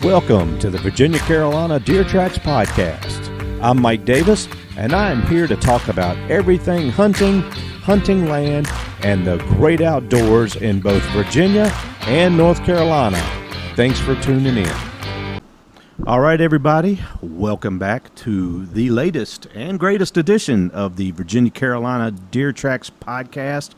Welcome to the Virginia Carolina Deer Tracts podcast. I'm Mike Davis, and I am here to talk about everything hunting, hunting land, and the great outdoors in both Virginia and North Carolina. Thanks for tuning in. All right, everybody, welcome back to the latest and greatest edition of the Virginia Carolina Deer Tracts podcast.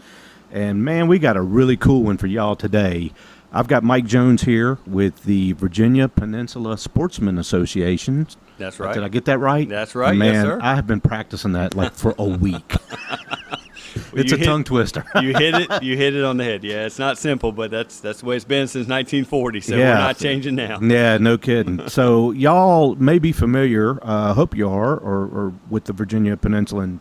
And man, we got a really cool one for y'all today. I've got Mike Jones here with the Virginia Peninsula Sportsman Association. That's right. Did I get that right? That's right, Man, yes, sir. I have been practicing that like for a week. It's a tongue twister. You hit it on the head. Yeah, it's not simple, but that's the way it's been since 1940, so Yeah. we're not changing now. Yeah, no kidding. So y'all may be familiar, hope you are, or with the Virginia Peninsula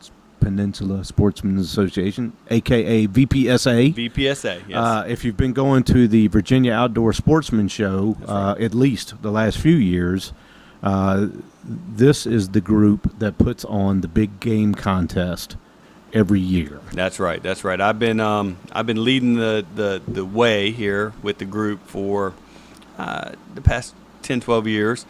Sportsman Association, a.k.a. VPSA. VPSA, yes. If you've been going to the Virginia Outdoor Sportsman Show, right. At least the last few years, this is the group that puts on the big game contest every year. That's right. I've been leading the way here with the group for the past 10, 12 years.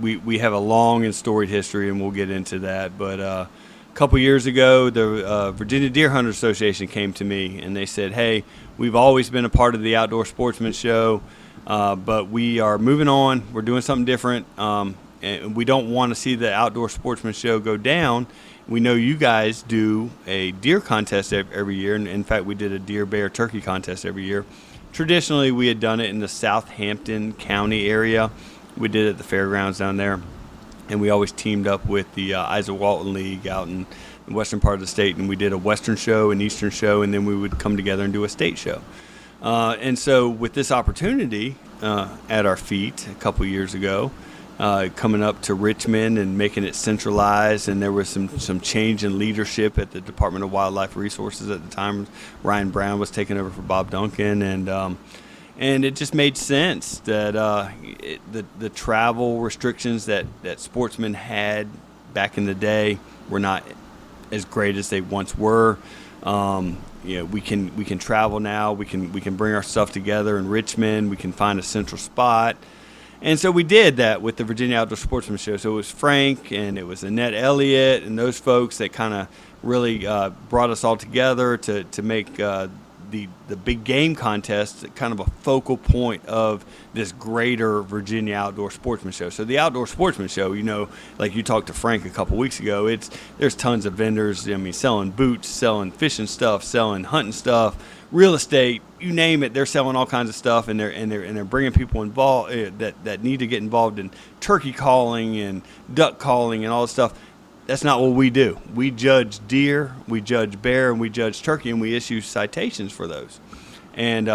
We have a long and storied history, and we'll get into that. But a couple years ago, the Virginia Deer Hunter Association came to me, and they said, hey, we've always been a part of the Outdoor Sportsman Show, but we are moving on. We're doing something different, and we don't want to see the Outdoor Sportsman Show go down. We know you guys do a deer contest every year, and in fact, we did a deer, bear, turkey contest every year. Traditionally, we had done it in the Southampton County area. We did it at the fairgrounds down there, and we always teamed up with the Isaac Walton League out in the western part of the state, and we did a western show, an eastern show, and then we would come together and do a state show. And so with this opportunity at our feet a couple years ago, coming up to Richmond and making it centralized, and there was some change in leadership at the Department of Wildlife Resources at the time. Ryan Brown was taking over for Bob Duncan, and it just made sense that the travel restrictions that sportsmen had back in the day were not as great as they once were. We can travel now. We can bring our stuff together in Richmond. We can find a central spot. And so we did that with the Virginia Outdoor Sportsman Show. So it was Frank and it was Annette Elliott and those folks that kind of really brought us all together to make the big game contest kind of a focal point of this greater Virginia Outdoor Sportsman Show. So the Outdoor Sportsman Show, like you talked to Frank a couple weeks ago, there's tons of vendors, selling boots, selling fishing stuff, selling hunting stuff, real estate, you name it, they're selling all kinds of stuff, and they're bringing people involved that need to get involved in turkey calling and duck calling and all this stuff. That's not what we do. We judge deer, we judge bear, and we judge turkey, and we issue citations for those. And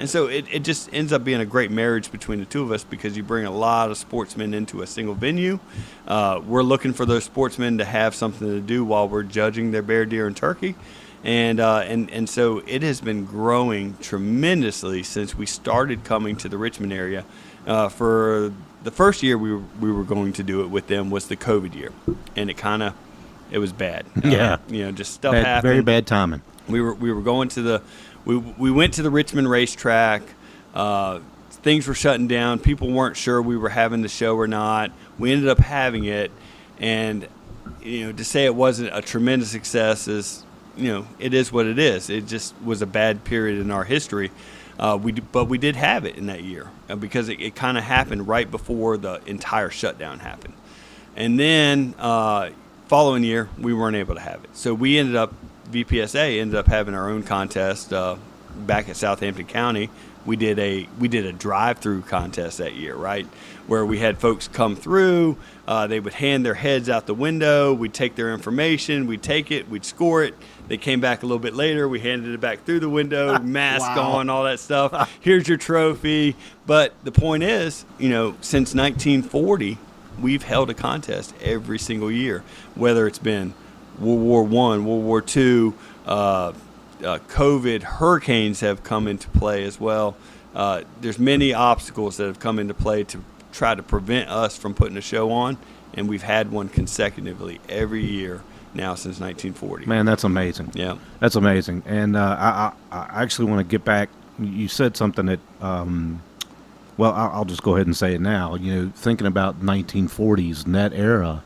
so it just ends up being a great marriage between the two of us because you bring a lot of sportsmen into a single venue. We're looking for those sportsmen to have something to do while we're judging their bear, deer, and turkey. And so it has been growing tremendously since we started coming to the Richmond area. For the first year we were going to do it with them was the COVID year, and it was bad. Yeah, just stuff happened. Very bad timing. We were going to we went to the Richmond racetrack. Things were shutting down. People weren't sure we were having the show or not. We ended up having it, and to say it wasn't a tremendous success is it is what it is. It just was a bad period in our history. But we did have it in that year because it kind of happened right before the entire shutdown happened. And then following year, we weren't able to have it. So VPSA ended up having our own contest back at Southampton County. We did a drive-through contest that year, right, where we had folks come through. They would hand their heads out the window. We'd take their information. We'd take it. We'd score it. They came back a little bit later. We handed it back through the window, mask on, all that stuff. Here's your trophy. But the point is, since 1940, we've held a contest every single year, whether it's been World War I, World War II, COVID, hurricanes have come into play as well. There's many obstacles that have come into play to try to prevent us from putting a show on, and we've had one consecutively every year now since 1940. Man, that's amazing. Yeah. That's amazing. And I actually want to get back. You said something that Well, I'll just go ahead and say it now. Thinking about 1940s and that era,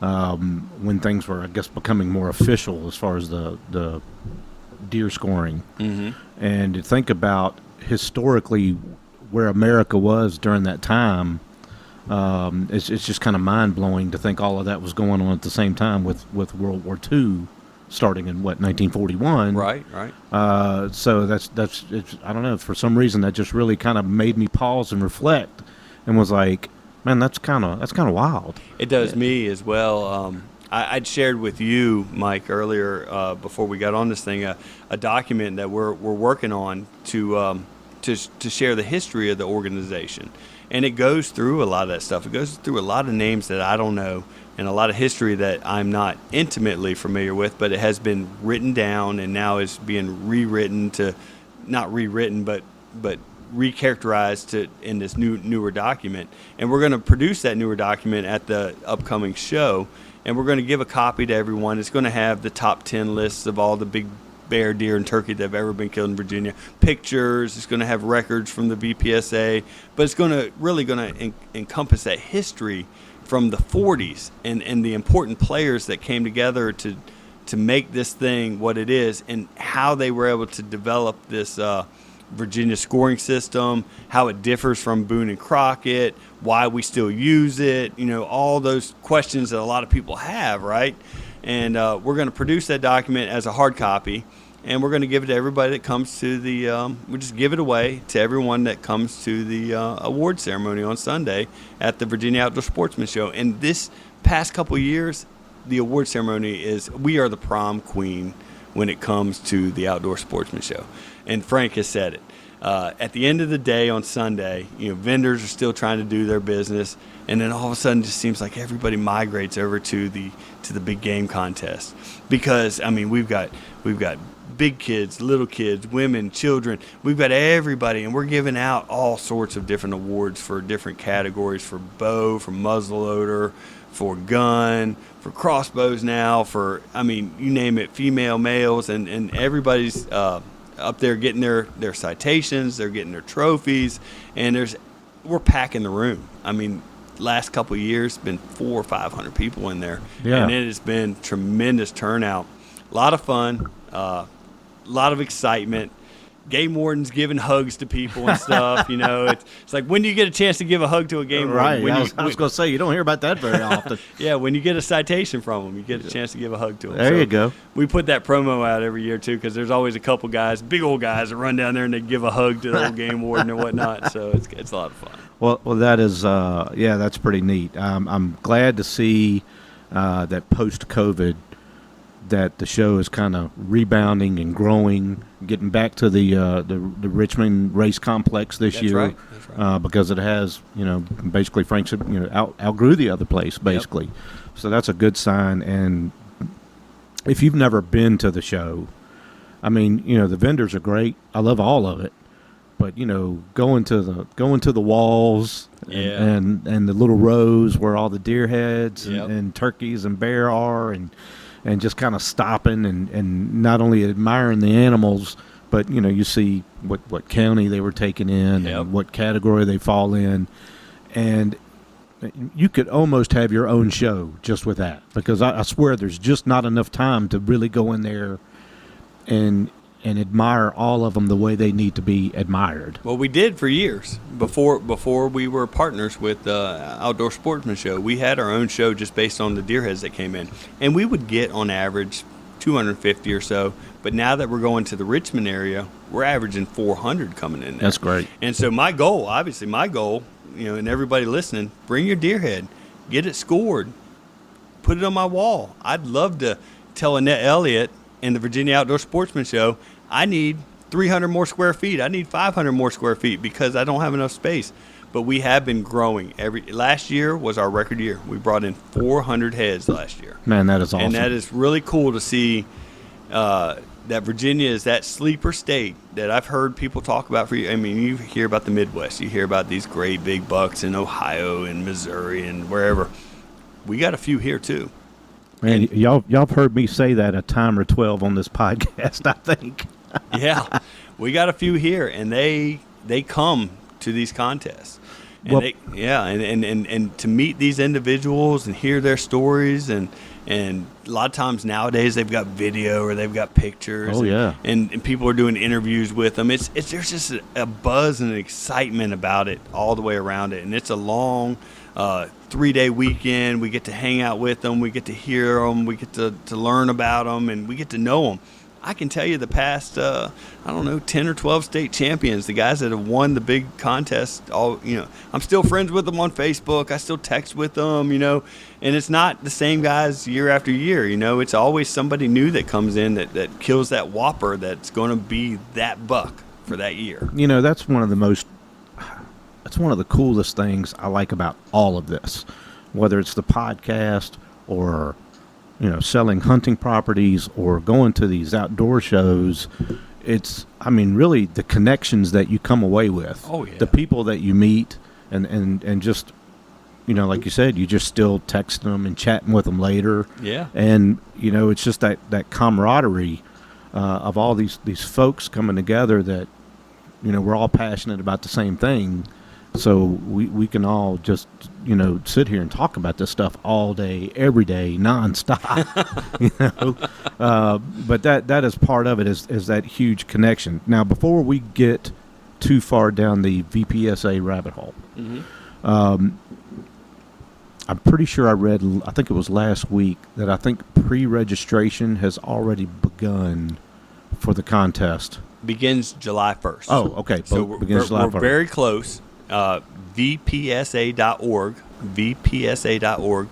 when things were, I guess, becoming more official as far as the deer scoring, and to think about historically where America was during that time, it's just kind of mind blowing to think all of that was going on at the same time with World War II starting in 1941. Right. So that's I don't know, for some reason that just really kind of made me pause and reflect, and was like, man, that's kind of wild. It does me as well. I'd shared with you, Mike, earlier before we got on this thing, a document that we're working on to share the history of the organization, and it goes through a lot of that stuff. It goes through a lot of names that I don't know, and a lot of history that I'm not intimately familiar with, but it has been written down and now is being rewritten not rewritten, but recharacterized in this newer document. And we're going to produce that newer document at the upcoming show, and we're going to give a copy to everyone. It's going to have the top 10 lists of all the big bear, deer, and turkey that have ever been killed in Virginia. Pictures. It's going to have records from the VPSA, but it's really going to encompass that history from the 40s and the important players that came together to make this thing what it is, and how they were able to develop this Virginia scoring system, how it differs from Boone and Crockett, why we still use it, all those questions that a lot of people have, right? And we're going to produce that document as a hard copy, and we're going to give it to everybody that comes to we'll just give it away to everyone that comes to the award ceremony on Sunday at the Virginia Outdoor Sportsman Show. And this past couple of years, the award ceremony we are the prom queen when it comes to the Outdoor Sportsman Show. And Frank has said it. At the end of the day on Sunday, vendors are still trying to do their business, and then all of a sudden it just seems like everybody migrates over to the big game contest, because we've got big kids, little kids, women, children. We've got everybody, and we're giving out all sorts of different awards for different categories, for bow, for muzzleloader, for gun, for crossbows now, for you name it, female, males, and everybody's up there getting their citations, they're getting their trophies, and we're packing the room. Last couple of years, been 400 or 500 people in there, and it has been tremendous turnout. A lot of fun, a lot of excitement. Game wardens giving hugs to people and stuff. It's like, when do you get a chance to give a hug to a game warden? Right. I was going to say, you don't hear about that very often. Yeah, when you get a citation from them, you get a chance to give a hug to them. There you go. We put that promo out every year, too, because there's always a couple guys, big old guys, that run down there and they give a hug to the old game warden or whatnot. So it's a lot of fun. Well, that is, that's pretty neat. I'm glad to see that post-COVID, that the show is kind of rebounding and growing, getting back to the Richmond race complex this year. Right. That's right. Because it has, basically Frank said, outgrew the other place, basically. Yep. So that's a good sign. And if you've never been to the show, the vendors are great. I love all of it. But going to the walls and the little rows where all the deer heads and turkeys and bear are, and just kind of stopping and not only admiring the animals, but you see what county they were taken in and what category they fall in, and you could almost have your own show just with that, because I swear there's just not enough time to really go in there and admire all of them the way they need to be admired. Well, we did for years before we were partners with Outdoor Sportsman Show. We had our own show just based on the deer heads that came in, and we would get on average 250 or so. But now that we're going to the Richmond area, we're averaging 400 coming in there. That's great. And so my goal, and everybody listening, bring your deer head, get it scored, put it on my wall. I'd love to tell Annette Elliott in the Virginia Outdoor Sportsman Show, I need 300 more square feet. I need 500 more square feet because I don't have enough space. But we have been growing. Last year was our record year. We brought in 400 heads last year. Man, that is awesome. And that is really cool to see that Virginia is that sleeper state that I've heard people talk about you hear about the Midwest. You hear about these great big bucks in Ohio and Missouri and wherever. We got a few here, too. Man, y'all have heard me say that a time or 12 on this podcast, I think. Yeah, we got a few here, and they come to these contests. And Well- they, yeah, and to meet these individuals and hear their stories, and a lot of times nowadays they've got video or they've got pictures. Oh, yeah. And people are doing interviews with them. There's just a buzz and an excitement about it all the way around it, and it's a long 3-day weekend. We get to hang out with them, we get to hear them, we get to learn about them, and we get to know them. I can tell you the past, 10 or 12 state champions, the guys that have won the big contest, I'm still friends with them on Facebook. I still text with them, and it's not the same guys year after year. It's always somebody new that comes in that kills that whopper that's going to be that buck for that year. That's one of the coolest things I like about all of this, whether it's the podcast or selling hunting properties or going to these outdoor shows. It's, really the connections that you come away with. Oh, yeah. The people that you meet and just, like you said, you just still texting them and chatting with them later. Yeah. And, it's just that camaraderie of all these folks coming together that, we're all passionate about the same thing. So we can all just, sit here and talk about this stuff all day, every day, nonstop, But that is part of it, is that huge connection. Now, before we get too far down the VPSA rabbit hole, I'm pretty sure I read, I think it was last week, that I think pre-registration has already begun for the contest. Begins July 1st. Oh, okay. So begins July 1st. We're very close. VPSA.org. VPSA.org.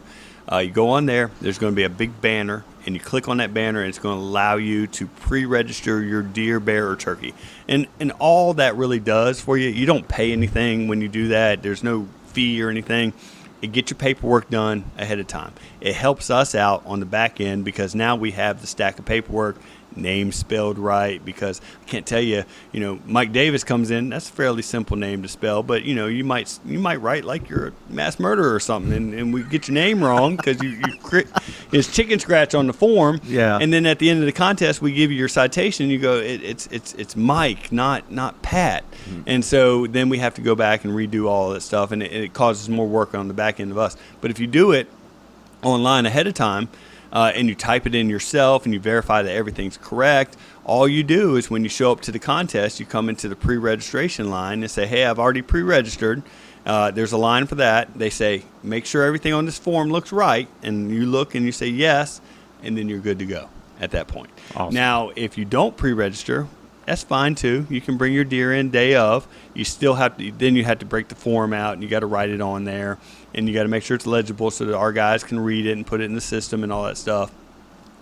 You go on there. There's going to be a big banner, and you click on that banner, and it's going to allow you to pre-register your deer, bear, or turkey. And all that really does for you, you don't pay anything when you do that. There's no fee or anything. It gets your paperwork done ahead of time. It helps us out on the back end because now we have the stack of paperwork, name spelled right, because I can't tell you, Mike Davis comes in, that's a fairly simple name to spell, but you might write like you're a mass murderer or something, and we get your name wrong because it's chicken scratch on the form. Yeah. And then at the end of the contest, we give you your citation, and you go, it's Mike, not Pat. Mm-hmm. And so then we have to go back and redo all of that stuff, and it causes more work on the back end of us. But if you do it online ahead of time, and you type it in yourself and you verify that everything's correct, all you do is when you show up to the contest, you come into the pre-registration line and say, hey, I've already pre-registered. There's a line for that. They say, make sure everything on this form looks right. And you look and you say yes, and then you're good to go at that point. Awesome. Now, if you don't pre-register, that's fine too. You can bring your deer in day of. You still have to, then you have to break the form out and you got to write it on there, and you got to make sure it's legible so that our guys can read it and put it in the system and all that stuff.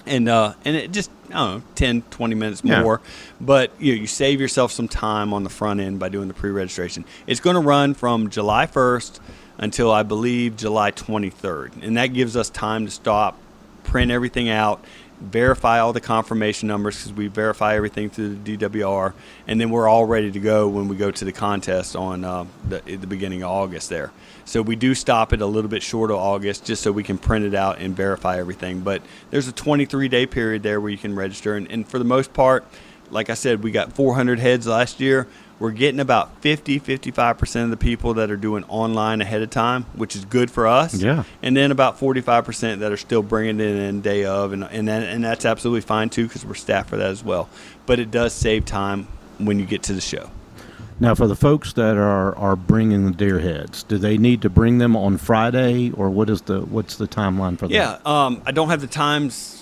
And it just, 10, 20 minutes more. Yeah. But you save yourself some time on the front end by doing the pre-registration. It's going to run from July 1st until I believe July 23rd. And that gives us time to stop, print everything out, verify all the confirmation numbers because we verify everything through the DWR, and then we're all ready to go when we go to the contest on the beginning of August there. So we do stop it a little bit short of August just so we can print it out and verify everything. But there's a 23-day period there where you can register, and for the most part, like I said, we got 400 heads last year. We're getting about 55% of the people that are doing online ahead of time, which is good for us. Yeah. And then about 45% that are still bringing it in day of, and that's absolutely fine too because we're staffed for that as well. But it does save time when you get to the show. Now, for the folks that are bringing the deer heads, do they need to bring them on Friday, or what's the timeline for that? Yeah, I don't have the times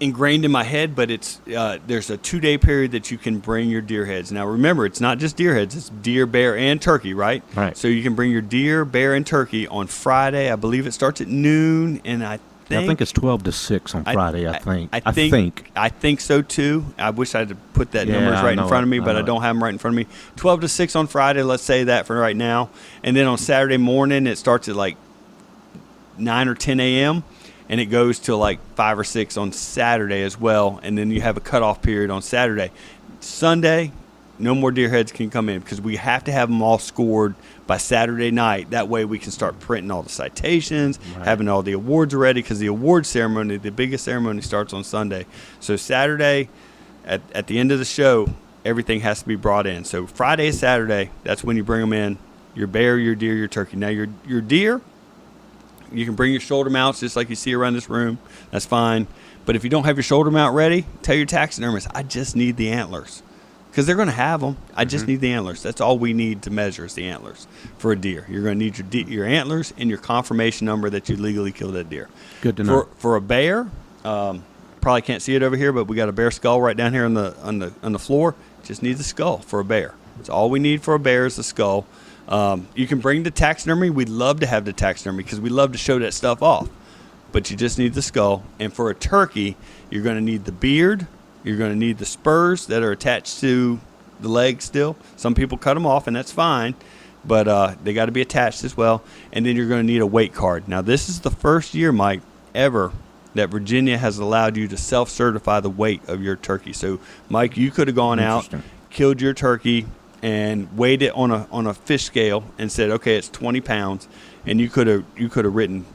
ingrained in my head, but it's there's a 2-day period that you can bring your deer heads. Now remember, it's not just deer heads, it's deer, bear, and turkey, right? Right. So you can bring your deer, bear, and turkey on Friday. I believe it starts at noon, and I think it's 12 to 6 on Friday. I think so too. I wish I had put that numbers right in front of me, but I don't have them right in front of me. 12 to 6 on Friday, let's say that for right now. And then on Saturday morning, it starts at like 9 or 10 a.m., and it goes till like 5 or 6 on Saturday as well. And then you have a cutoff period on Saturday. Sunday, no more deer heads can come in because we have to have them all scored by Saturday night. That way we can start printing all the citations, having all the awards ready, because the award ceremony, the biggest ceremony, starts on Sunday. So Saturday, at the end of the show, everything has to be brought in. So Friday, Saturday, that's when you bring them in. Your bear, your deer, your turkey. Now your deer, you can bring your shoulder mounts just like you see around this room. That's fine. But if you don't have your shoulder mount ready, tell your taxidermist, I just need the antlers. Because they're going to have them. I just need the antlers. That's all we need to measure is the antlers for a deer. You're going to need your antlers and your confirmation number that you legally killed that deer. Good to know. For a bear, probably can't see it over here, but we got a bear skull right down here on the floor. Just need the skull for a bear. That's all we need for a bear is the skull. You can bring the taxidermy. We'd love to have the taxidermy because we love to show that stuff off. But you just need the skull. And for a turkey, you're going to need the beard. You're going to need the spurs that are attached to the legs still. Some people cut them off, and that's fine. But they got to be attached as well. And then you're going to need a weight card. Now, this is the first year, Mike, ever that Virginia has allowed you to self-certify the weight of your turkey. So, Mike, you could have gone out, killed your turkey, and weighed it on a fish scale and said, okay, it's 20 pounds. And you could have written,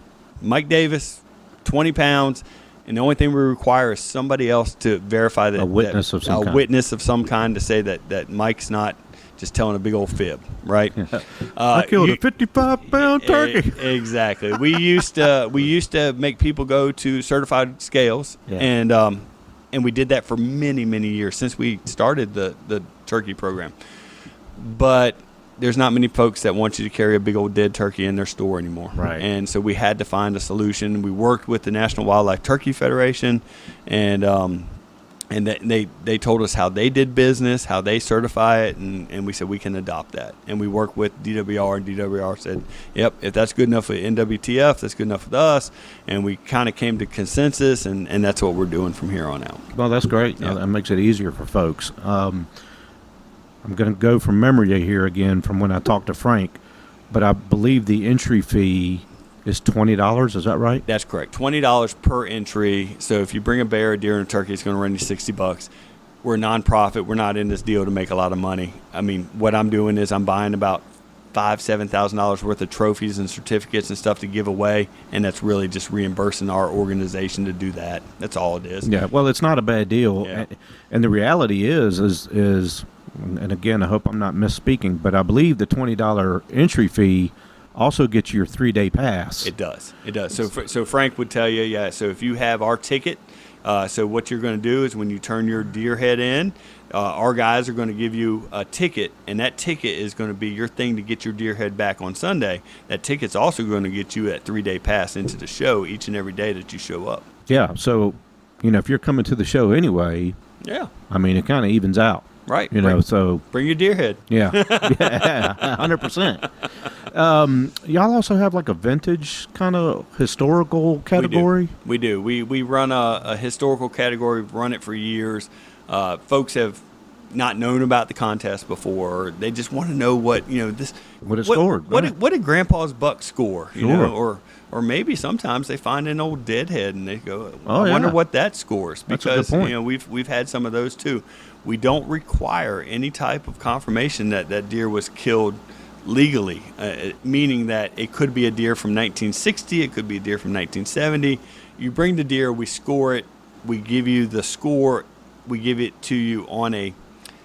Mike Davis, 20 pounds. And the only thing we require is somebody else to verify that. A witness of some kind. A witness of some kind to say that Mike's not just telling a big old fib, right? I killed a 55-pound turkey. Exactly. We used to make people go to certified scales, and we did that for many, many years since we started the turkey program. But there's not many folks that want you to carry a big old dead turkey in their store anymore. Right. And so we had to find a solution. We worked with the National Wildlife Turkey Federation, and they told us how they did business, how they certify it, and we said we can adopt that. And we worked with DWR, and DWR said, yep, if that's good enough with NWTF, that's good enough with us. And we kind of came to consensus, and that's what we're doing from here on out. Well, that's great. Yeah. That makes it easier for folks. I'm going to go from memory here again from when I talked to Frank, but I believe the entry fee is $20. Is that right? That's correct. $20 per entry. So if you bring a bear, a deer, and a turkey, it's going to run you $60. We're a nonprofit. We're not in this deal to make a lot of money. I mean, what I'm doing is I'm buying about $7,000 worth of trophies and certificates and stuff to give away, and that's really just reimbursing our organization to do that. That's all it is. Yeah. Well, it's not a bad deal, Yeah. and the reality is, and again, I hope I'm not misspeaking, but I believe the $20 entry fee also gets you your 3-day pass. It does. So Frank would tell you, yeah. So if you have our ticket, so what you're going to do is when you turn your deer head in, our guys are going to give you a ticket, and that ticket is going to be your thing to get your deer head back on Sunday. That ticket's also going to get you that 3-day pass into the show each and every day that you show up. Yeah. So, if you're coming to the show anyway, yeah, I mean, it kind of evens out. Right. So bring your deer head. Yeah. Yeah, 100%. Y'all also have like a vintage kind of historical category? We do. We run a historical category. We've run it for years. Folks have not known about the contest before. They just want to know what it scored. What did Grandpa's buck score? Sure. Or maybe sometimes they find an old deadhead and they go, I wonder what that scores. That's a because good point. we've had some of those too. We don't require any type of confirmation that deer was killed legally, meaning that it could be a deer from 1960, it could be a deer from 1970. You bring the deer, we score it, we give you the score, we give it to you on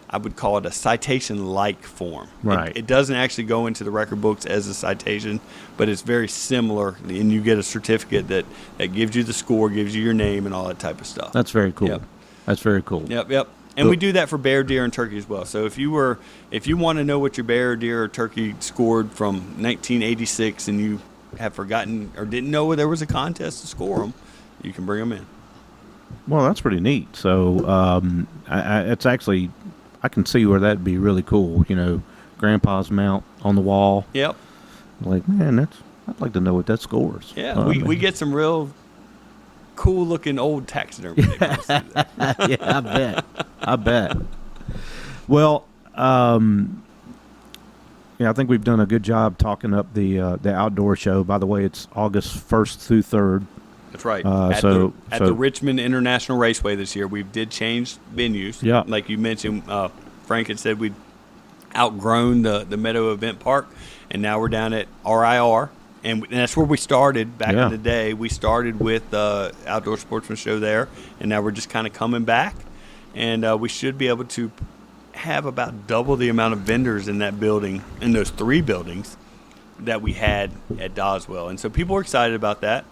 I would call it a citation-like form. Right. It doesn't actually go into the record books as a citation, but it's very similar, and you get a certificate that gives you the score, gives you your name, and all that type of stuff. That's very cool. Yep. That's very cool. Yep. And we do that for bear, deer, and turkey as well. So if you want to know what your bear, deer, or turkey scored from 1986 and you have forgotten or didn't know there was a contest to score them, you can bring them in. Well, that's pretty neat. So it's actually, I can see where that'd be really cool. Grandpa's mount on the wall. Yep. Like, man, I'd like to know what that scores. Yeah, we get some real cool looking old taxidermy. Yeah, I bet. Well, I think we've done a good job talking up the outdoor show. By the way, it's August 1st through 3rd. That's right. At the Richmond International Raceway this year, we did change venues. Yeah. Like you mentioned, Frank had said we'd outgrown the Meadow Event Park, and now we're down at RIR. And that's where we started back in the day. We started with the Outdoor Sportsman Show there, and now we're just kind of coming back. And we should be able to have about double the amount of vendors in that building, in those 3 buildings, that we had at Doswell. And so people are excited about that.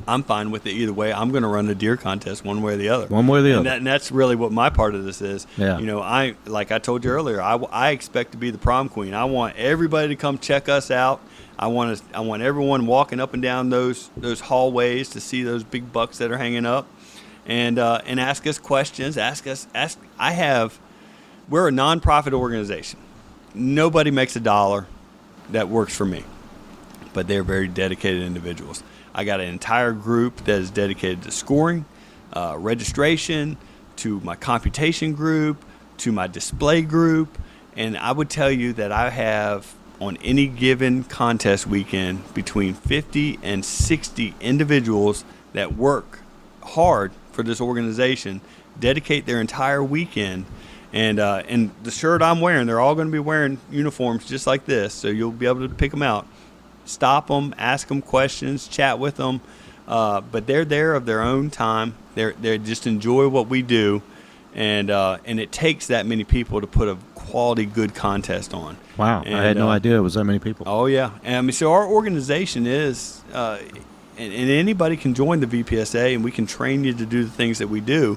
I'm fine with it either way. I'm going to run the deer contest one way or the other. One way or the other. And that's really what my part of this is. Yeah. You know, like I told you earlier, I expect to be the prom queen. I want everybody to come check us out. I want everyone walking up and down those hallways to see those big bucks that are hanging up, and ask us questions. We're a nonprofit organization. Nobody makes a dollar that works for me, but they're very dedicated individuals. I got an entire group that is dedicated to scoring, registration, to my computation group, to my display group. And I would tell you that I have, on any given contest weekend, between 50 and 60 individuals that work hard for this organization, dedicate their entire weekend. And the shirt I'm wearing, they're all going to be wearing uniforms just like this, so you'll be able to pick them out. Stop them, ask them questions, chat with them, but they're there of their own time. They just enjoy what we do, and it takes that many people to put a quality, good contest on. Wow, I had no idea it was that many people. Oh yeah, and I mean, so our organization is, and anybody can join the VPSA, and we can train you to do the things that we do,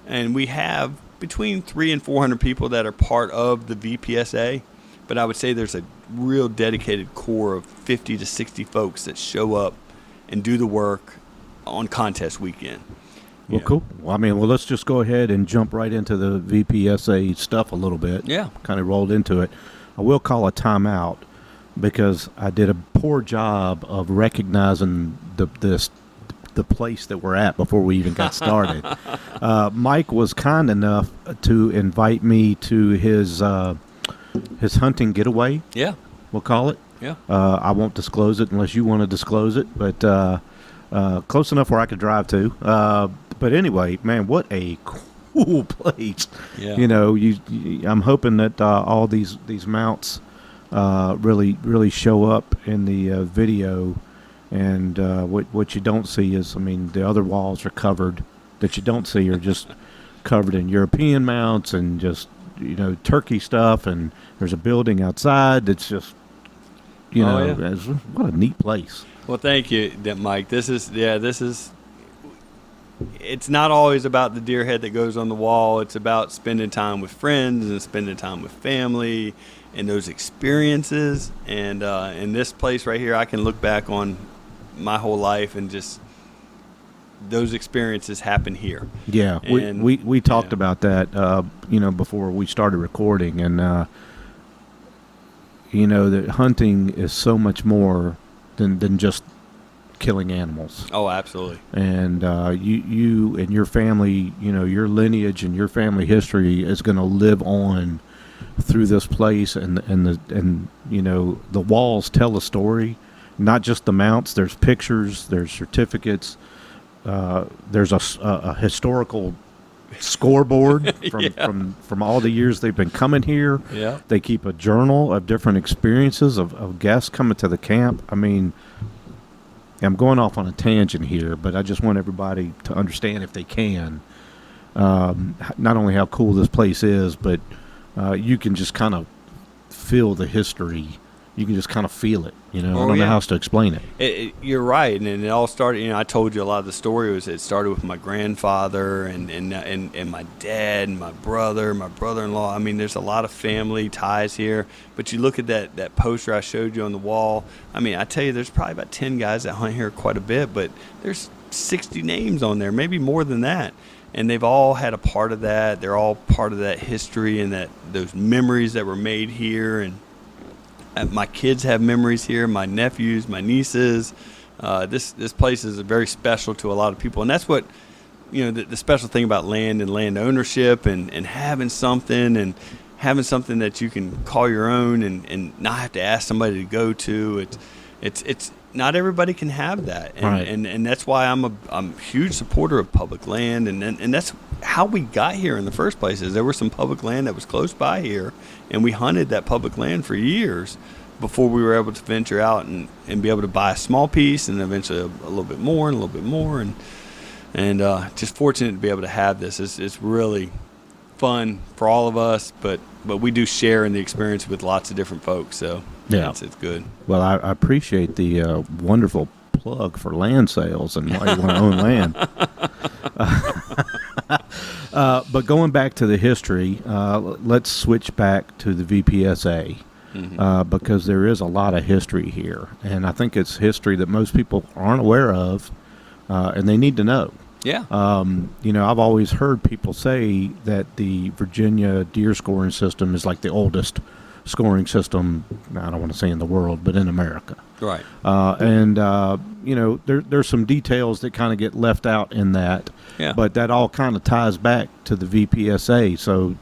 and we have between 300 and 400 people that are part of the VPSA. But I would say there's a real dedicated core of 50 to 60 folks that show up and do the work on contest weekend. Well, cool. Well, let's just go ahead and jump right into the VPSA stuff a little bit. Yeah. Kind of rolled into it. I will call a timeout because I did a poor job of recognizing the place that we're at before we even got started. Mike was kind enough to invite me to his hunting getaway. Yeah. We'll call it. Yeah. I won't disclose it unless you want to disclose it, but close enough where I could drive to. But anyway, man, what a cool place. Yeah. You know, I'm hoping that all these mounts really show up in the video. And what you don't see is, the other walls are covered. That you don't see are just covered in European mounts and just, turkey stuff. And there's a building outside that's just, what a neat place. Well, thank you, Mike. It's not always about the deer head that goes on the wall. It's about spending time with friends and spending time with family and those experiences. And in this place right here, I can look back on my whole life and just those experiences happen here. Yeah, and we talked about that, before we started recording, and that hunting is so much more than just killing animals. Oh, absolutely. And you and your family, your lineage and your family history is going to live on through this place, and the walls tell a story. Not just the mounts. There's pictures. There's certificates. There's a historical scoreboard from all the years they've been coming here. Yeah. They keep a journal of different experiences of guests coming to the camp. I'm going off on a tangent here, but I just want everybody to understand, if they can, not only how cool this place is, but you can just kind of feel the history. You can just kind of feel it, I don't know how else to explain it. You're right, and it all started. I told you a lot of the story it started with my grandfather and my dad and my brother, my brother-in-law. There's a lot of family ties here. But you look at that poster I showed you on the wall. I tell you, there's probably about 10 guys that hunt here quite a bit, but there's 60 names on there, maybe more than that. And they've all had a part of that. They're all part of that history and those memories that were made here. And my kids have memories here, my nephews, my nieces. This place is very special to a lot of people. And that's what, the special thing about land and land ownership and having something that you can call your own and not have to ask somebody to go to. It's not everybody can have that. And, right. and that's why I'm a huge supporter of public land. And that's how we got here in the first place. Is there was some public land that was close by here, and we hunted that public land for years before we were able to venture out and be able to buy a small piece and eventually a little bit more and a little bit more. And just fortunate to be able to have this. It's really fun for all of us, but we do share in the experience with lots of different folks. So Yeah. it's good. Well, I appreciate the wonderful plug for land sales and why you want to own land. But going back to the history, let's switch back to the VPSA. Because there is a lot of history here, and I think it's history that most people aren't aware of, and they need to know. Yeah. I've always heard people say that the Virginia deer scoring system is like the oldest scoring system, I don't want to say in the world, but in America. Right. There's some details that kind of get left out in that, Yeah. but that all kind of ties back to the VPSA. So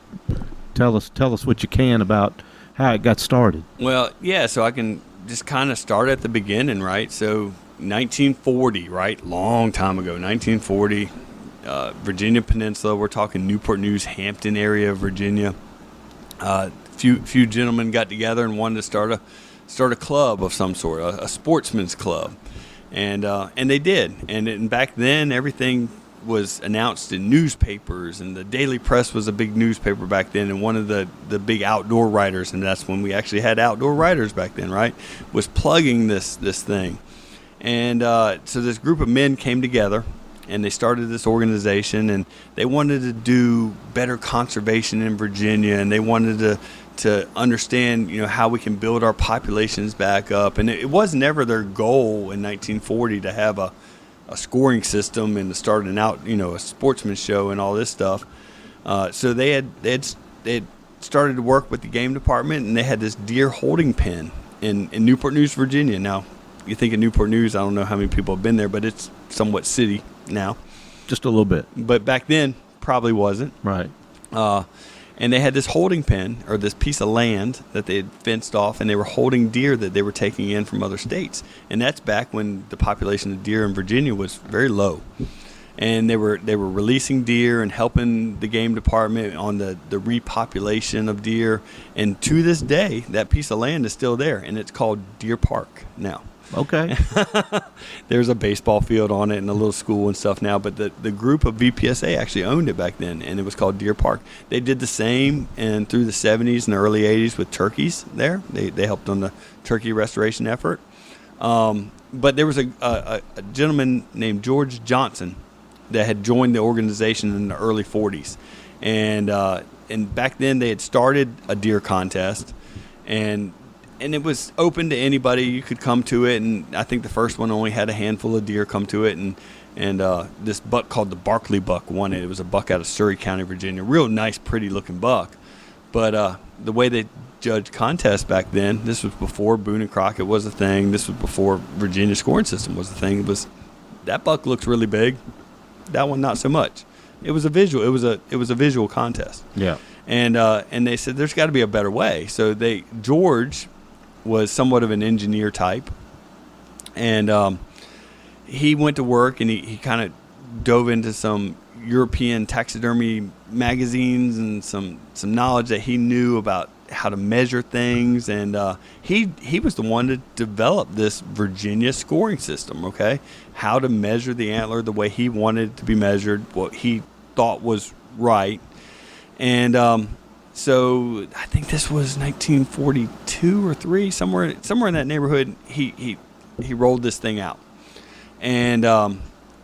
tell us what you can about how it got started. Well, yeah, so I can just kind of start at the beginning, right? So 1940, right? Long time ago, 1940, Virginia Peninsula. We're talking Newport News, Hampton area of Virginia. Few gentlemen got together and wanted to start a club of some sort, a sportsman's club, and they did. And back then, everything was announced in newspapers, and the Daily Press was a big newspaper back then, and one of the big outdoor writers, and that's when we actually had outdoor writers back then, right, was plugging this thing. And so this group of men came together, and they started this organization, and they wanted to do better conservation in Virginia, and they wanted to understand, how we can build our populations back up. And it was never their goal in 1940 to have a scoring system and to start a sportsman show and all this stuff. So they had started to work with the game department, and they had this deer holding pen in Newport News, Virginia. Now, you think of Newport News, I don't know how many people have been there, but it's somewhat city now. Just a little bit. But back then, probably wasn't. Right. And they had this holding pen, or this piece of land that they had fenced off, and they were holding deer that they were taking in from other states. And that's back when the population of deer in Virginia was very low. And they were releasing deer and helping the game department on the repopulation of deer. And to this day, that piece of land is still there, and it's called Deer Park now. Okay. There's a baseball field on it and a little school and stuff now, but the group of VPSA actually owned it back then, and it was called Deer Park. They did the same and through the 70s and early 80s with turkeys there. They helped on the turkey restoration effort. But there was a gentleman named George Johnson that had joined the organization in the early 40s. And back then they had started a deer contest, and it was open to anybody. You could come to it, and I think the first one only had a handful of deer come to it, and this buck called the Barkley buck won it. It was a buck out of Surry County, Virginia. Real nice, pretty-looking buck. But the way they judged contests back then, this was before Boone and Crockett was a thing. This was before Virginia scoring system was a thing. It was, that buck looks really big. That one, not so much. It was a visual. It was a visual contest. Yeah. And they said there's got to be a better way. So George was somewhat of an engineer type, and he went to work, and he kind of dove into some European taxidermy magazines and some knowledge that he knew about how to measure things, and he was the one to develop this Virginia scoring system, okay? How to measure the antler the way he wanted it to be measured, what he thought was right. And so I think this was 1942 or 3, somewhere in that neighborhood. He rolled this thing out, and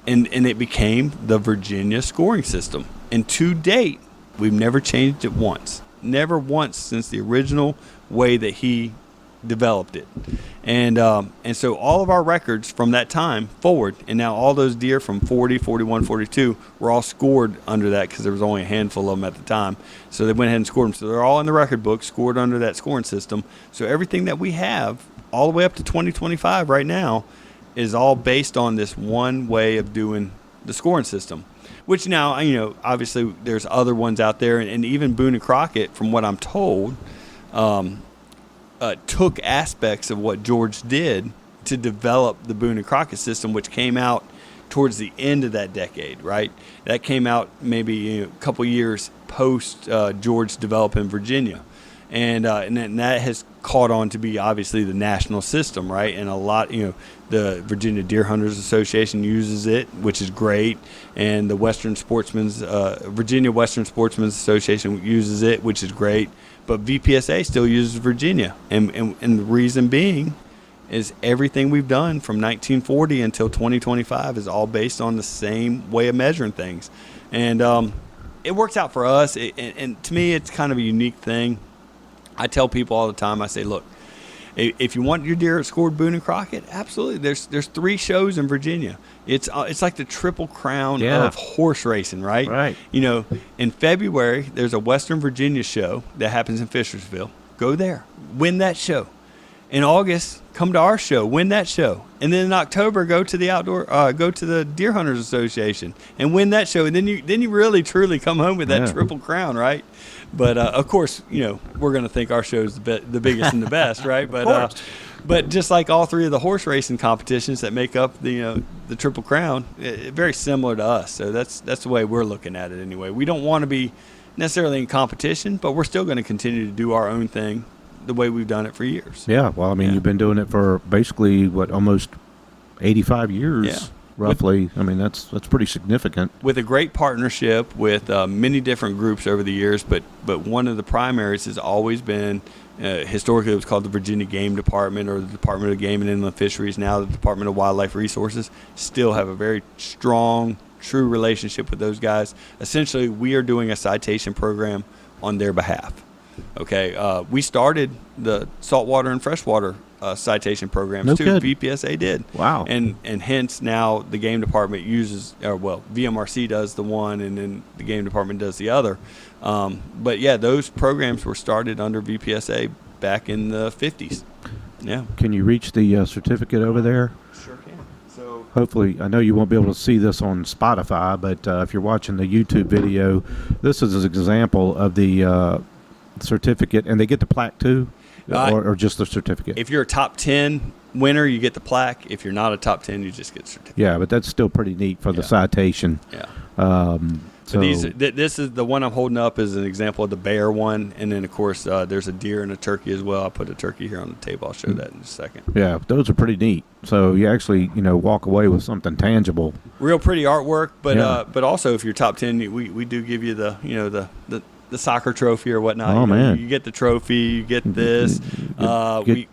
it became the Virginia scoring system. And to date, we've never changed it once. Never once since the original way that he developed it. And so all of our records from that time forward, and now all those deer from 40, 41, 42 were all scored under that, because there was only a handful of them at the time. So they went ahead and scored them. So they're all in the record book, scored under that scoring system. So everything that we have all the way up to 2025 right now is all based on this one way of doing the scoring system. Which now, obviously there's other ones out there, and even Boone and Crockett, from what I'm told, took aspects of what George did to develop the Boone and Crockett system, which came out towards the end of that decade, right? That came out maybe a couple years post George developing Virginia. And that has caught on to be obviously the national system, right? And a lot, the Virginia Deer Hunters Association uses it, which is great, and the Virginia Western Sportsmen's Association uses it, which is great. But VPSA still uses Virginia, and the reason being is everything we've done from 1940 until 2025 is all based on the same way of measuring things, and it works out for us. And to me, it's kind of a unique thing. I tell people all the time, I say, look, if you want your deer scored Boone and Crockett, absolutely. There's 3 shows in Virginia. It's like the Triple Crown of horse racing, right? Right. In February, there's a Western Virginia show that happens in Fishersville. Go there. Win that show. In August, come to our show, win that show, and then in October, go to the Deer Hunters Association and win that show, and then you really truly come home with that Triple Crown, right? But of course, we're going to think our show is the biggest and the best, right? But just like all 3 of the horse racing competitions that make up the Triple Crown, very similar to us. So that's the way we're looking at it anyway. We don't want to be necessarily in competition, but we're still going to continue to do our own thing the way we've done it for years. Yeah, well, I mean, you've been doing it for basically, almost 85 years, roughly. I mean, that's pretty significant. With a great partnership with many different groups over the years, but one of the primaries has always been, historically it was called the Virginia Game Department or the Department of Game and Inland Fisheries, now the Department of Wildlife Resources, still have a very strong, true relationship with those guys. Essentially, we are doing a citation program on their behalf. Okay, we started the saltwater and freshwater citation programs too. VPSA did. Wow. And hence now the game department VMRC does the one, and then the game department does the other. But yeah, those programs were started under VPSA back in the 50s. Yeah. Can you reach the certificate over there? Sure can. So hopefully, I know you won't be able to see this on Spotify, but if you're watching the YouTube video, this is an example of the certificate, and they get the plaque too, or just the certificate. If you're a top 10 winner, you get the plaque. If you're not a top 10, you just get the certificate. Yeah, but that's still pretty neat for the citation. Yeah. So this is the one I'm holding up is an example of the bear one, and then of course there's a deer and a turkey as well. I'll put a turkey here on the table. I'll show that in a second. Yeah, those are pretty neat. So you actually walk away with something tangible. Real pretty artwork, but also if you're top 10, we do give you the soccer trophy or whatnot. Oh, man. You get the trophy, you get this. We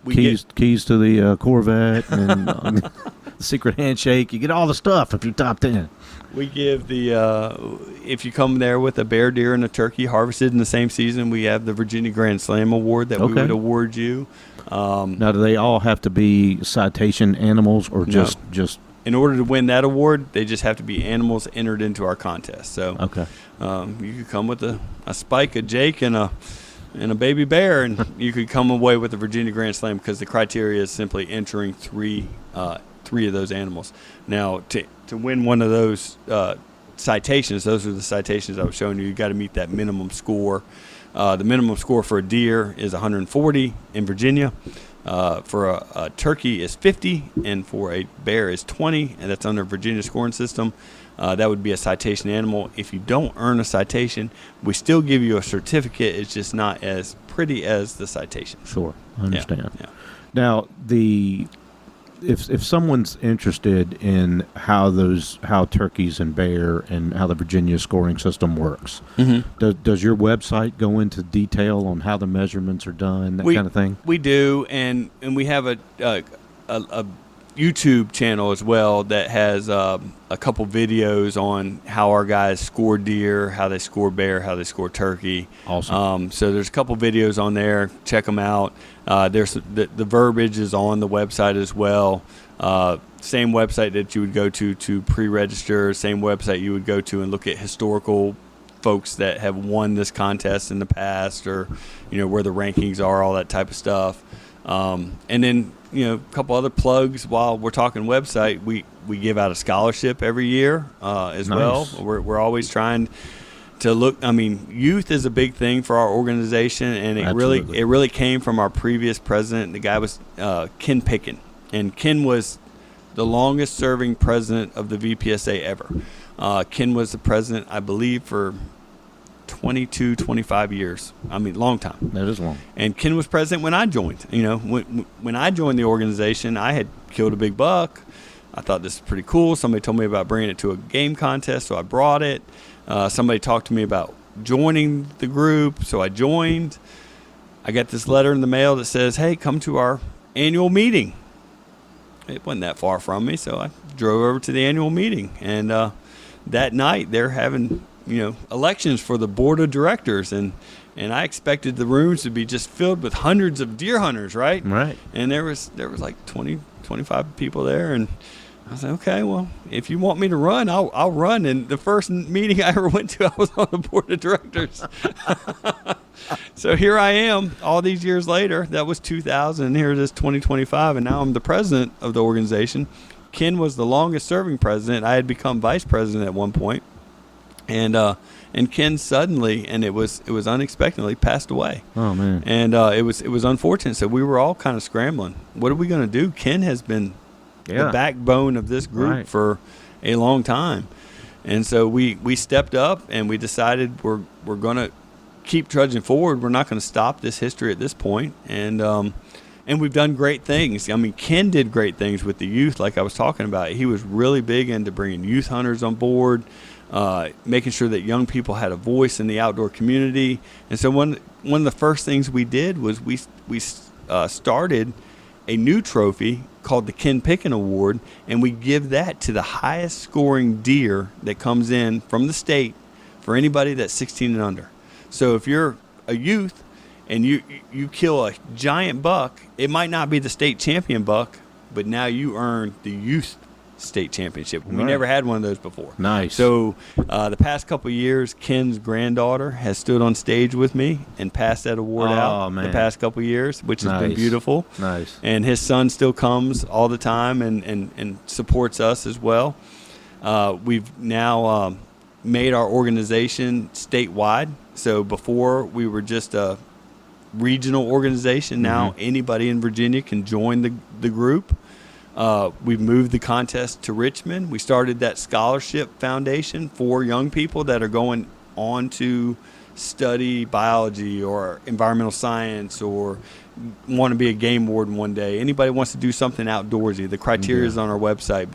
keys to the Corvette and the secret handshake. You get all the stuff if you're top 10. We give if you come there with a bear, deer, and a turkey harvested in the same season, we have the Virginia Grand Slam Award that we would award you. Now, do they all have to be citation animals or just in order to win that award, they just have to be animals entered into our contest. So you could come with a spike, a Jake, and a baby bear, and you could come away with the Virginia Grand Slam because the criteria is simply entering three of those animals. Now, to win one of those citations, those are the citations I was showing you. You got to meet that minimum score. The minimum score for a deer is 140 in Virginia. For a turkey is 50, and for a bear is 20, and that's under Virginia scoring system. That would be a citation animal. If you don't earn a citation, we still give you a certificate. It's just not as pretty as the citation. Sure, I understand. Yeah. Now, if someone's interested in how turkeys and bear and how the Virginia scoring system works, does your website go into detail on how the measurements are done, kind of thing? We do, and we have a YouTube channel as well that has a couple videos on how our guys score deer, how they score bear, how they score turkey. Awesome. So there's a couple videos on there. Check them out. There's the verbiage is on the website as well. Same website that you would go to pre-register. Same website you would go to and look at historical folks that have won this contest in the past, or where the rankings are, all that type of stuff. And then a couple other plugs while we're talking website. We give out a scholarship every year as well. We're always trying to look. I mean, youth is a big thing for our organization, and it really came from our previous president. The guy was Ken Picken, and Ken was the longest serving president of the VPSA ever. Ken was the president, I believe, for 22, 25 years. I mean, long time. That is long. And Ken was president when I joined. You know, when I joined the organization, I had killed a big buck. I thought this was pretty cool. Somebody told me about bringing it to a game contest, so I brought it. Somebody talked to me about joining the group, so I joined. I got this letter in the mail that says, hey, come to our annual meeting. It wasn't that far from me, so I drove over to the annual meeting. And that night, they're having, elections for the board of directors. And I expected the rooms to be just filled with hundreds of deer hunters, right? Right. And there was like 20, 25 people there. And I said, okay, well, if you want me to run, I'll run. And the first meeting I ever went to, I was on the board of directors. So here I am all these years later. That was 2000, and here it is 2025, and now I'm the president of the organization. Ken was the longest serving president. I had become vice president at one point. And Ken suddenly, and it was unexpectedly, passed away. Oh, man. And it was unfortunate. So we were all kind of scrambling. What are we going to do? Ken has been the backbone of this group for a long time. And so we stepped up and we decided we're going to keep trudging forward. We're not going to stop this history at this point. And we've done great things. I mean, Ken did great things with the youth, like I was talking about. He was really big into bringing youth hunters on board, making sure that young people had a voice in the outdoor community. And so one of the first things we did was we started a new trophy called the Ken Picken Award, and we give that to the highest scoring deer that comes in from the state for anybody that's 16 and under. So if you're a youth and you kill a giant buck, it might not be the state champion buck, but now you earn the youth state championship. We never had one of those before. Nice. So the past couple of years, Ken's granddaughter has stood on stage with me and passed that award out the past couple of years, which has been beautiful. Nice. And his son still comes all the time and supports us as well. We've now made our organization statewide. So before we were just a regional organization. Now anybody in Virginia can join the group. We've moved the contest to Richmond. We started that scholarship foundation for young people that are going on to study biology or environmental science or want to be a game warden one day. Anybody wants to do something outdoorsy. The criteria is on our website.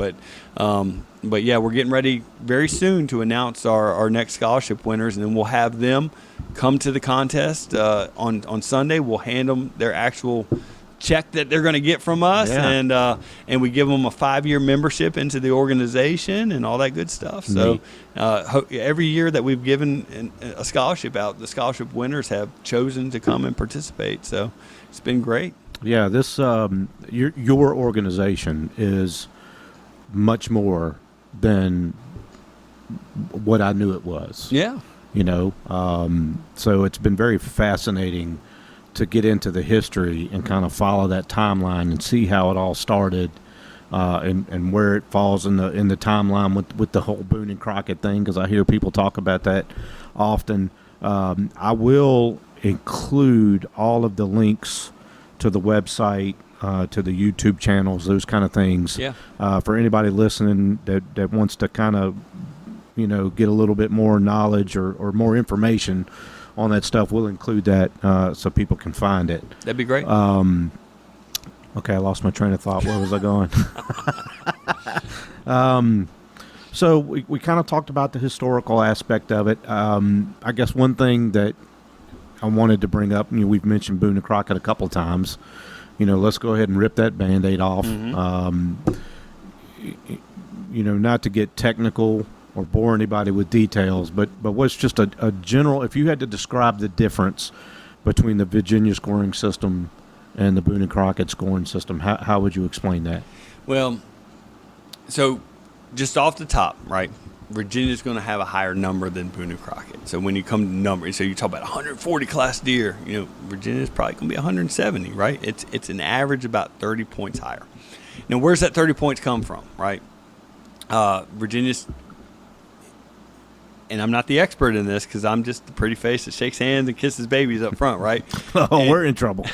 But yeah, we're getting ready very soon to announce our next scholarship winners, and then we'll have them come to the contest on Sunday. We'll hand them their actual check that they're going to get from us, and we give them a 5-year membership into the organization and all that good stuff. So every year that we've given a scholarship out, the scholarship winners have chosen to come and participate. So it's been great. Yeah, this your organization is much more than what I knew it was. Yeah. So it's been very fascinating to get into the history and kind of follow that timeline and see how it all started, and where it falls in the timeline with the whole Boone and Crockett thing, because I hear people talk about that often. I will include all of the links to the website, to the YouTube channels, those kind of things. Yeah. For anybody listening that wants to kind of, get a little bit more knowledge or more information on that stuff, we'll include that so people can find it. That'd be great. Okay, I lost my train of thought. Where was I going? So we kind of talked about the historical aspect of it. I guess one thing that I wanted to bring up, we've mentioned Boone and Crockett a couple times. Let's go ahead and rip that Band-Aid off. Not to get technical or bore anybody with details, but what's just a general, if you had to describe the difference between the Virginia scoring system and the Boone and Crockett scoring system, how would you explain that? Well, so just off the top, right, Virginia's going to have a higher number than Boone and Crockett. So when you come to numbers, so you talk about 140 class deer, Virginia's probably going to be 170, right? It's an average about 30 points higher. Now, where's that 30 points come from, right? Virginia's, and I'm not the expert in this because I'm just the pretty face that shakes hands and kisses babies up front, right? We're in trouble.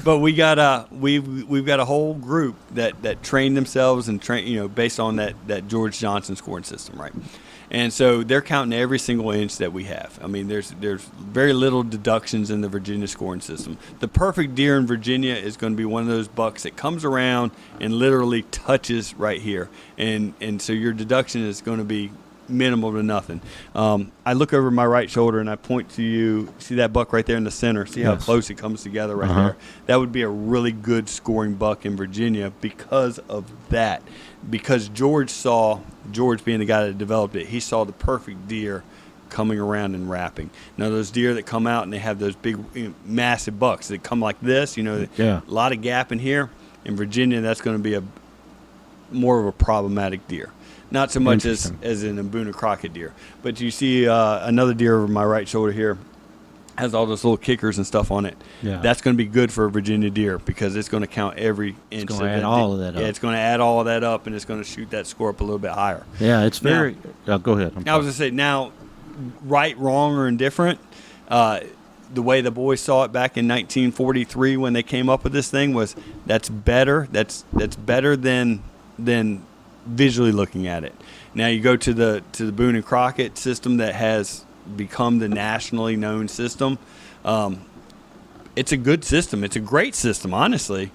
But we got we've got a whole group that train themselves and train, based on that George Johnson scoring system, right? And so they're counting every single inch that we have. I mean, there's very little deductions in the Virginia scoring system. The perfect deer in Virginia is going to be one of those bucks that comes around and literally touches right here. And so your deduction is going to be minimal to nothing. I look over my right shoulder and I point to you. See that buck right there in the center? See how close it comes together right there? That would be a really good scoring buck in Virginia because of that. Because George being the guy that developed it, he saw the perfect deer coming around and wrapping. Now those deer that come out and they have those big, massive bucks that come like this, a lot of gap in here. In Virginia, that's going to be more of a problematic deer. Not so much as in a Boone and Crockett deer. But you see another deer over my right shoulder here has all those little kickers and stuff on it. Yeah. That's going to be good for a Virginia deer because it's going to count every inch. It's going to add all of that up. Yeah, it's going to add all of that up, and it's going to shoot that score up a little bit higher. Yeah, it's very go ahead. I was going to say, now, right, wrong, or indifferent, the way the boys saw it back in 1943 when they came up with this thing was that's better. That's better than visually looking at it. Now you go to the Boone and Crockett system that has become the nationally known system. It's a good system. It's a great system, honestly.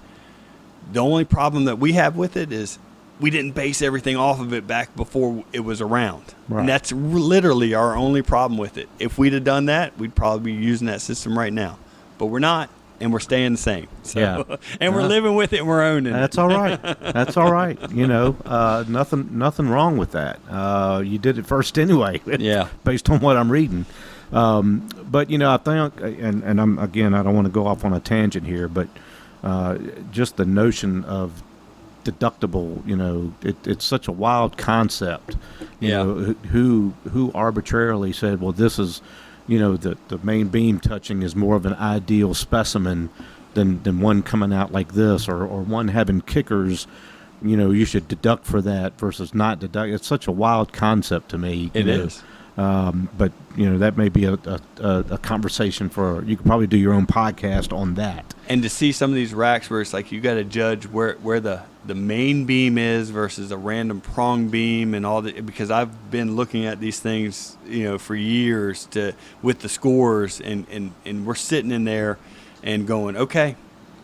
The only problem that we have with it is we didn't base everything off of it back before it was around. Right. And that's literally our only problem with it. If we'd have done that, we'd probably be using that system right now. But we're not. And we're staying the same. So, and we're living with it and we're owning it. That's all right. That's all right. Nothing wrong with that. You did it first anyway. Based on what I'm reading. But, I think, and I'm, again, I don't want to go off on a tangent here, but just the notion of deductible, it's such a wild concept. Who arbitrarily said, well, this is, the main beam touching is more of an ideal specimen than one coming out like this, or one having kickers, you should deduct for that versus not deduct. It's such a wild concept to me. It is. But, that may be a conversation for, you could probably do your own podcast on that. And to see some of these racks where it's like you got to judge where the main beam is versus a random prong beam and all that, because I've been looking at these things, for years with the scores, and we're sitting in there and going, okay,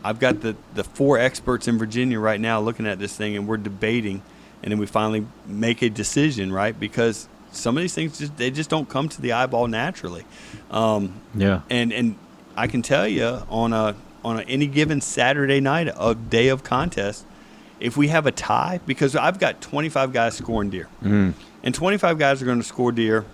I've got the 4 experts in Virginia right now looking at this thing, and we're debating, and then we finally make a decision, right? Because some of these things they just don't come to the eyeball naturally. And I can tell you on any given Saturday night, a day of contest, if we have a tie, because I've got 25 guys scoring deer, and 25 guys are going to score deer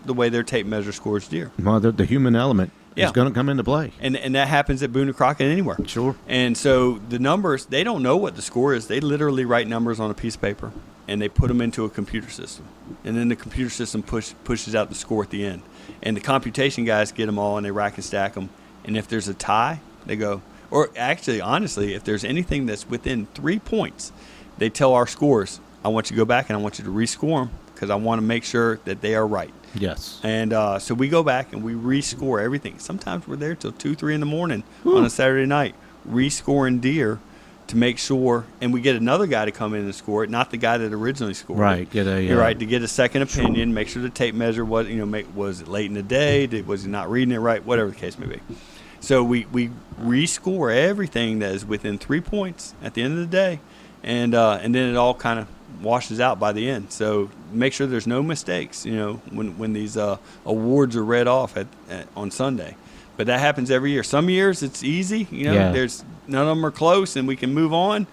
the way their tape measure scores deer. Well, the human element is going to come into play. And that happens at Boone and Crockett anywhere. Sure. And so the numbers, they don't know what the score is. They literally write numbers on a piece of paper, and they put them into a computer system. And then the computer system pushes out the score at the end. And the computation guys get them all, and they rack and stack them. And if there's a tie, they go, or actually, honestly, if there's anything that's within 3 points, they tell our scores, I want you to go back and I want you to rescore them because I want to make sure that they are right. Yes. And so we go back and we rescore everything. Sometimes we're there till 2, 3 in the morning on a Saturday night, rescoring deer to make sure, and we get another guy to come in and score it, not the guy that originally scored it. To get a second opinion, make sure the tape measure was, was it late in the day, was he not reading it right, whatever the case may be. So we rescore everything that is within 3 points at the end of the day, and then it all kind of washes out by the end. So make sure there's no mistakes, when these awards are read off on Sunday. But that happens every year. Some years it's easy, there's none of them are close and we can move on.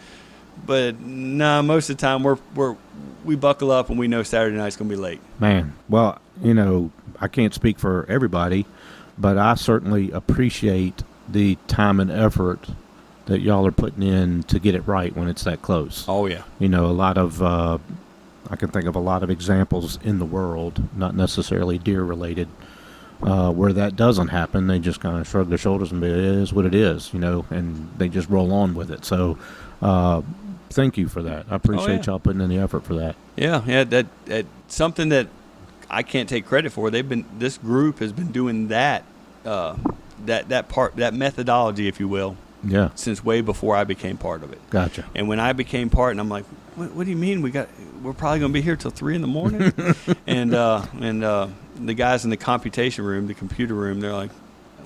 But most of the time we buckle up and we know Saturday night's going to be late. Man, well, I can't speak for everybody, but I certainly appreciate the time and effort that y'all are putting in to get it right when it's that close. Oh, yeah. A lot of, I can think of a lot of examples in the world, not necessarily deer related, where that doesn't happen. They just kind of shrug their shoulders and be, it is what it is, and they just roll on with it. So, thank you for that. I appreciate y'all putting in the effort for that. Yeah. That something that I can't take credit for. This group has been doing that methodology, if you will, since way before I became part of it. Gotcha. And when I became part, and I'm like, what do you mean we're probably going to be here till 3 a.m? and the guys in the computation room, the computer room, they're like,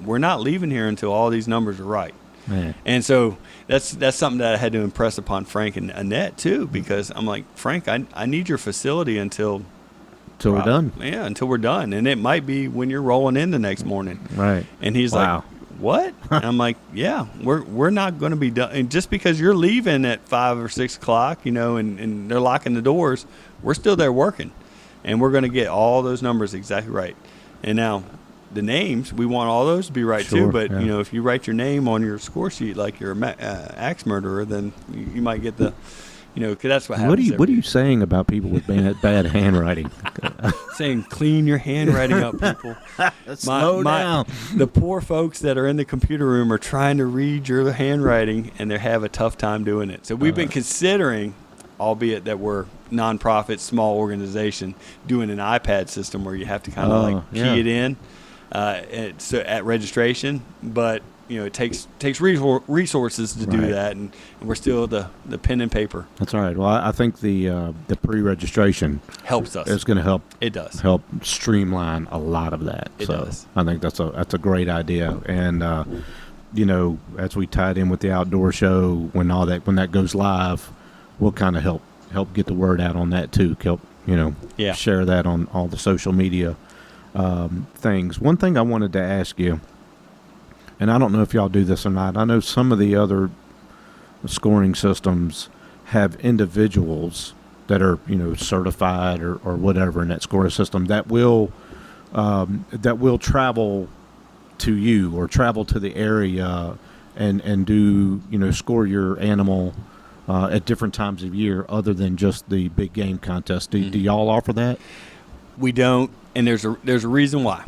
we're not leaving here until all these numbers are right. Man. And so that's something that I had to impress upon Frank and Annette too, because I'm like, Frank, I need your facility until we're done. Yeah, until we're done. And it might be when you're rolling in the next morning. Right. And he's like, what? And I'm like, yeah, we're not going to be done. And just because you're leaving at 5 or 6 o'clock, and they're locking the doors, we're still there working. And we're going to get all those numbers exactly right. And now the names, we want all those to be right too. But, if you write your name on your score sheet like you're a axe murderer, then you might get the... because that's what happens. What are you saying about people with bad handwriting? Saying clean your handwriting up, people. Slow down. The poor folks that are in the computer room are trying to read your handwriting, and they have a tough time doing it. So we've been considering, albeit that we're nonprofit, small organization, doing an iPad system where you have to kind of key it in at registration, but. It takes resources to do that, and we're still the pen and paper. That's all right. Well, I think the pre-registration helps us. It's going to help. It does help streamline a lot of that. It does. I think that's a great idea, and as we tied in with the outdoor show, when that goes live, we'll kind of help get the word out on that too. Help share that on all the social media things. One thing I wanted to ask you. And I don't know if y'all do this or not. I know some of the other scoring systems have individuals that are, certified or whatever in that scoring system that will travel to you or travel to the area and do, score your animal at different times of year other than just the big game contest. Do y'all offer that? We don't, and there's a reason why.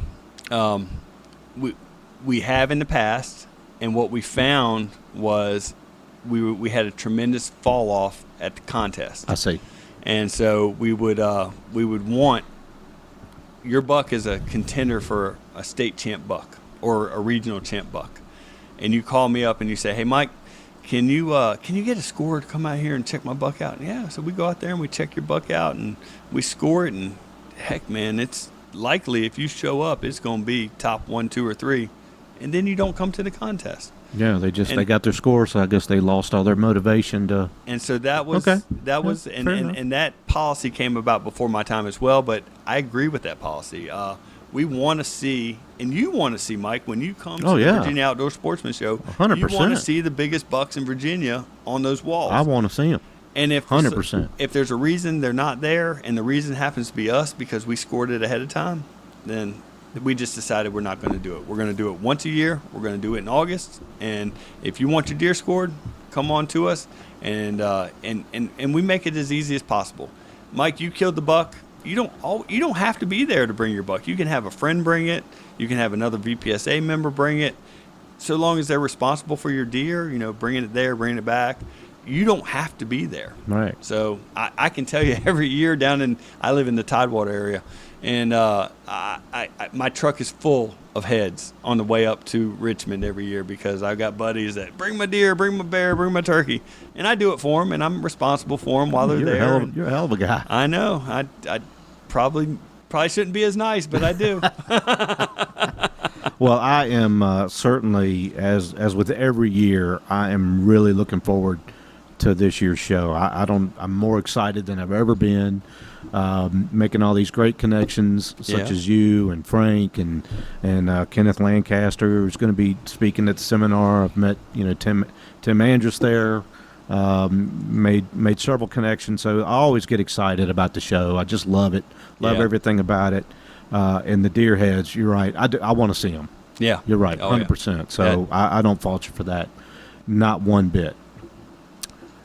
We have in the past, and what we found was we had a tremendous fall off at the contest. I see. And so we would want your buck is a contender for a state champ buck or a regional champ buck, and you call me up and you say, hey Mike, can you get a scorer to come out here and check my buck out? And yeah, so we go out there and we check your buck out and we score it, and heck man, it's likely if you show up it's going to be top 1, 2, or 3. And then you don't come to the contest. Yeah, they got their score, so I guess they lost all their motivation to. And so that was and that policy came about before my time as well. But I agree with that policy. We want to see, and you want to see, Mike, when you come to the Virginia Outdoor Sportsman Show, 100%. You want to see the biggest bucks in Virginia on those walls. I want to see them. And if 100%, if there's a reason they're not there, and the reason happens to be us because we scored it ahead of time, then. We just decided we're not going to do it. We're going to do it once a year. We're going to do it in August. And if you want your deer scored, come on to us. And we make it as easy as possible. Mike, you killed the buck. You don't have to be there to bring your buck. You can have a friend bring it. You can have another VPSA member bring it. So long as they're responsible for your deer, bringing it there, bringing it back. You don't have to be there. Right. So I can tell you every year I live in the Tidewater area. And my truck is full of heads on the way up to Richmond every year because I've got buddies that bring my deer, bring my bear, bring my turkey. And I do it for them, and I'm responsible for them while they're there. You're a hell of a guy. I know. I probably shouldn't be as nice, but I do. Well, I am certainly, as with every year, I am really looking forward to this year's show. I'm more excited than I've ever been. Making all these great connections, such as you and Frank and Kenneth Lancaster, who's going to be speaking at the seminar. I've met Tim Andrus there. Made several connections, so I always get excited about the show. I just love it, everything about it. And the deer heads, you're right. I want to see them. Yeah, you're right, 100%. So I don't fault you for that, not one bit.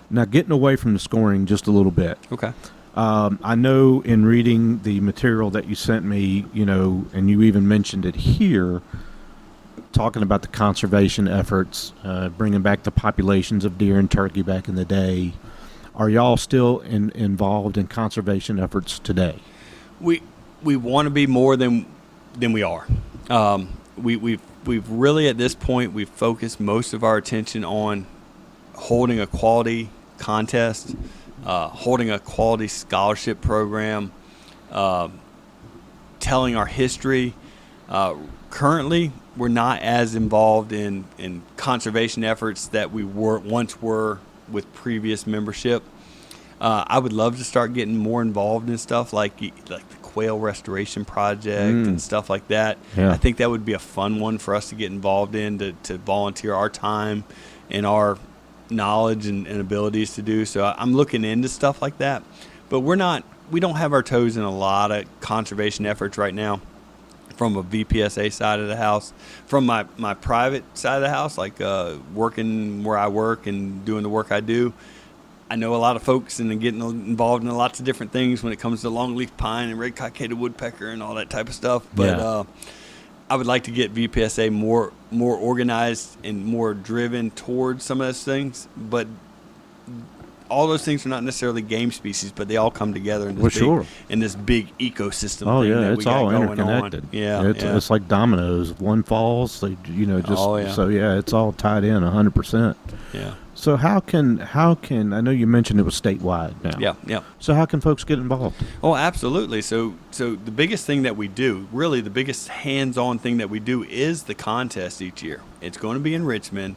Now, getting away from the scoring just a little bit. Okay. I know in reading the material that you sent me, and you even mentioned it here, talking about the conservation efforts, bringing back the populations of deer and turkey back in the day. Are y'all still involved in conservation efforts today? We want to be more than we are. We've really at this point we've focused most of our attention on holding a quality contest. holding a quality scholarship program, telling our history. Currently, we're not as involved in conservation efforts that we once were with previous membership. I would love to start getting more involved in stuff like the quail restoration project and stuff like that. Yeah. I think that would be a fun one for us to get involved in, to volunteer our time and our knowledge and abilities to do. So I'm looking into stuff like that. But we don't have our toes in a lot of conservation efforts right now from a VPSA side of the house. From my private side of the house, like working where I work and doing the work I do, I know a lot of folks and getting involved in lots of different things when it comes to longleaf pine and red-cockaded woodpecker and all that type of stuff. But I would like to get VPSA more organized and more driven towards some of those things. But all those things are not necessarily game species, but they all come together in this big ecosystem. Oh, thing yeah, that it's we got all going interconnected. On. Yeah, it's like dominoes. If one falls, so it's all tied in 100%. Yeah. So how can I know you mentioned it was statewide now. Yeah. So how can folks get involved? Oh, absolutely. So the biggest thing that we do, really the biggest hands-on thing that we do, is the contest each year. It's going to be in Richmond.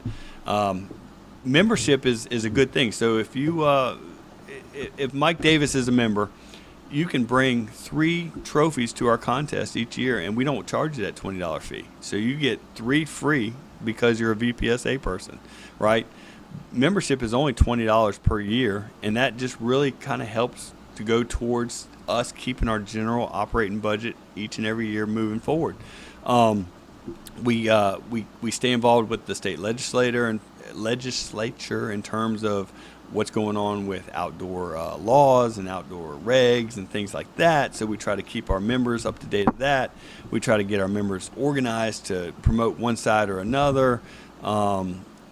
Membership is a good thing. So if Mike Davis is a member, you can bring 3 trophies to our contest each year, and we don't charge you that $20 fee. So you get 3 free because you're a VPSA person, right? Membership is only $20 per year, and that just really kind of helps to go towards us keeping our general operating budget each and every year moving forward. We stay involved with the state legislature in terms of what's going on with outdoor laws and outdoor regs and things like that. So we try to keep our members up to date with that. We try to get our members organized to promote one side or another.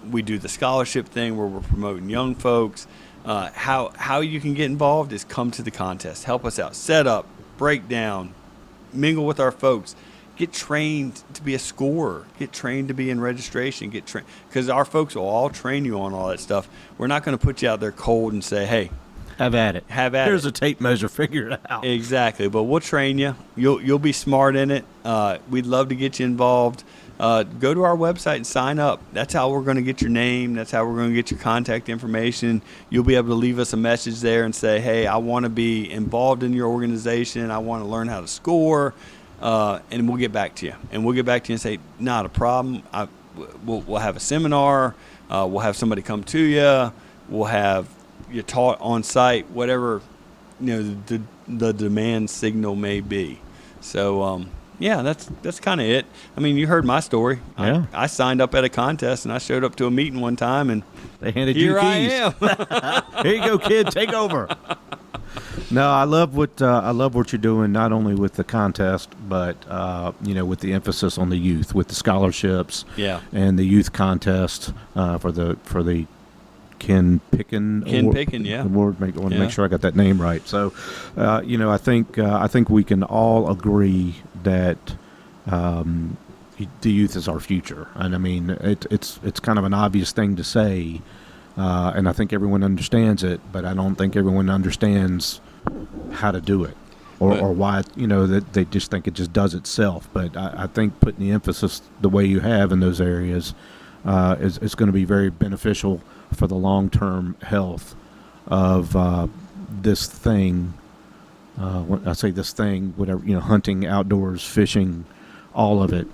We do the scholarship thing where we're promoting young folks. How you can get involved is come to the contest. Help us out. Set up, break down, mingle with our folks. Get trained to be a scorer. Get trained to be in registration. Get trained, because our folks will all train you on all that stuff. We're not going to put you out there cold and say, hey, have at it. Here's a tape measure. Figure it out. Exactly. But we'll train you. You'll be smart in it. We'd love to get you involved. Go to our website and sign up. That's how we're going to get your name. That's how we're going to get your contact information. You'll be able to leave us a message there and say, hey, I want to be involved in your organization. I want to learn how to score. And we'll get back to you. And we'll get back to you and say, not a problem. We'll have a seminar. We'll have somebody come to you. We'll have you taught on site, whatever the demand signal may be. So that's kind of it. I mean, you heard my story. Yeah. I signed up at a contest and I showed up to a meeting one time and they handed you here keys. I am. Here you go, kid. Take over. No, I love what you're doing. Not only with the contest, but with the emphasis on the youth, with the scholarships, and the youth contest for the Ken Pickin award. I want to make sure I got that name right. So, I think we can all agree that the youth is our future, and I mean it's kind of an obvious thing to say. And I think everyone understands it, but I don't think everyone understands how to do it, or why that they just think it just does itself. But I think putting the emphasis the way you have in those areas is going to be very beneficial for the long-term health of this thing. When I say this thing, whatever, hunting, outdoors, fishing, all of it,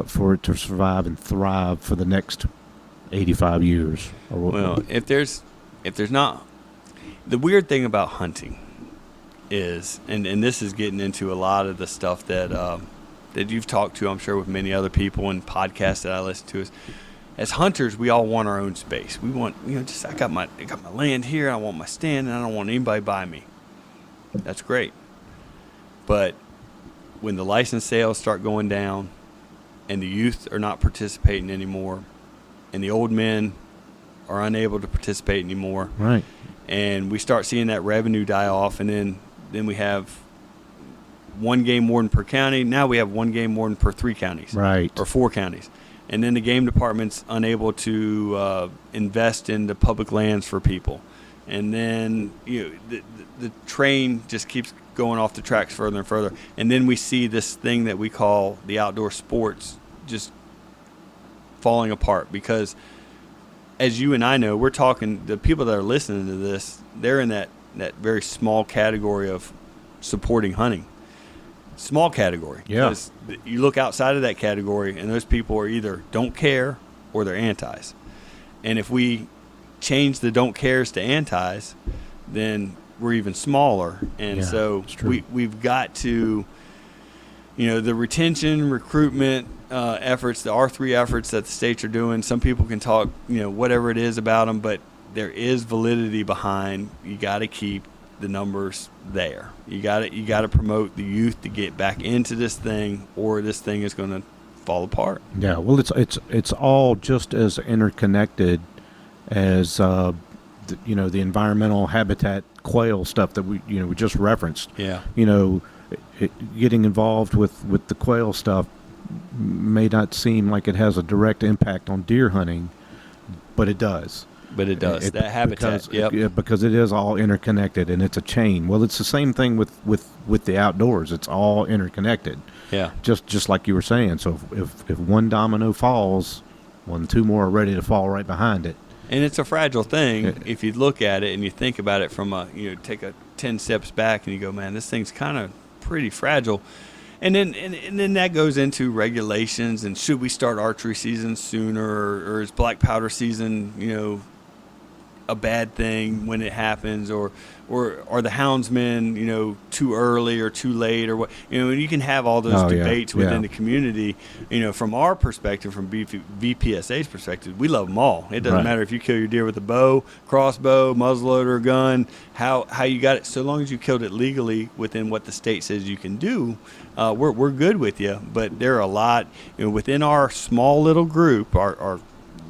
for it to survive and thrive for the next 85 years. Well, if there's not, the weird thing about hunting is, and this is getting into a lot of the stuff that you've talked to, I'm sure, with many other people and podcasts that I listen to, is as hunters, we all want our own space. We want, I got my land here, I want my stand, and I don't want anybody by me. That's great. But when the license sales start going down and the youth are not participating anymore, and the old men are unable to participate anymore. Right. And we start seeing that revenue die off, and then we have one game warden per county. Now we have one game warden per 3 counties. Right. Or 4 counties. And then the game department's unable to invest in the public lands for people. and then the train just keeps going off the tracks further and further, and then we see this thing that we call the outdoor sports just falling apart. Because as you and I know, we're talking, the people that are listening to this, they're in that very small category of supporting hunting. Small category. Yeah. Because you look outside of that category, and those people are either don't care or they're antis. And if we change the don't cares to antis, then we're even smaller. And so we've got to, the retention, recruitment efforts, the R3 efforts that the states are doing. Some people can talk, whatever it is about them, but there is validity behind. You got to keep the numbers there. You got to promote the youth to get back into this thing, or this thing is going to fall apart. Yeah, well, it's all just as interconnected as the environmental habitat quail stuff that we just referenced. Yeah. Getting involved with the quail stuff may not seem like it has a direct impact on deer hunting, but it does. But it does. That habitat. Because it is all interconnected, and it's a chain. Well, it's the same thing with the outdoors. It's all interconnected. Yeah. Just like you were saying. So if one domino falls, two more are ready to fall right behind it. And it's a fragile thing if you look at it and you think about it from take a 10 steps back and you go, man, this thing's kind of pretty fragile. And then that goes into regulations, and should we start archery season sooner, or is black powder season, a bad thing when it happens, or are the houndsmen too early or too late, or what? You can have all those debates within the community. From our perspective, from VPSA's perspective, we love them all. It doesn't matter if you kill your deer with a bow, crossbow, muzzleloader, gun, how you got it. So long as you killed it legally within what the state says you can do, we're good with you. But there are a lot within our small little group, our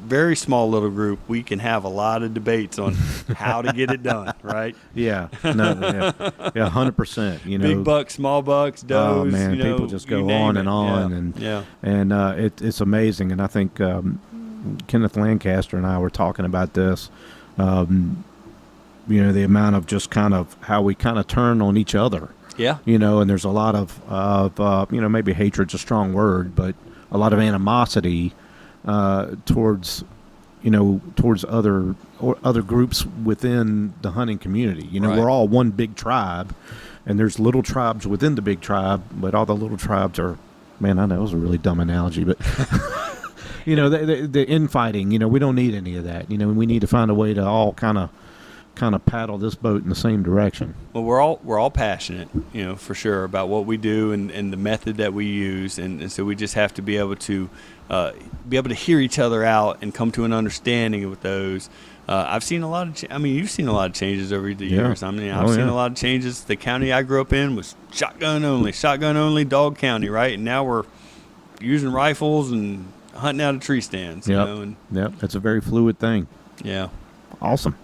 very small little group, we can have a lot of debates on how to get it done, right? Yeah, 100%. Big bucks, small bucks, does. Oh man, people just go on and on, it's amazing. And I think Kenneth Lancaster and I were talking about this. The amount of just kind of how we kind of turn on each other. Yeah. And there's a lot of maybe hatred's a strong word, but a lot of animosity towards other groups within the hunting community. We're all one big tribe, and there's little tribes within the big tribe, but all the little tribes are, man, I know it was a really dumb analogy, but the infighting, we don't need any of that. We need to find a way to all kind of paddle this boat in the same direction. Well, we're all passionate, for sure, about what we do and the method that we use, and so we just have to be able to hear each other out and come to an understanding with those. I've seen a lot of you've seen a lot of changes over the years. I've seen a lot of changes. The county I grew up in was shotgun only, dog county, right? And now we're using rifles and hunting out of tree stands. Yep, that's a very fluid thing. Yeah. Awesome.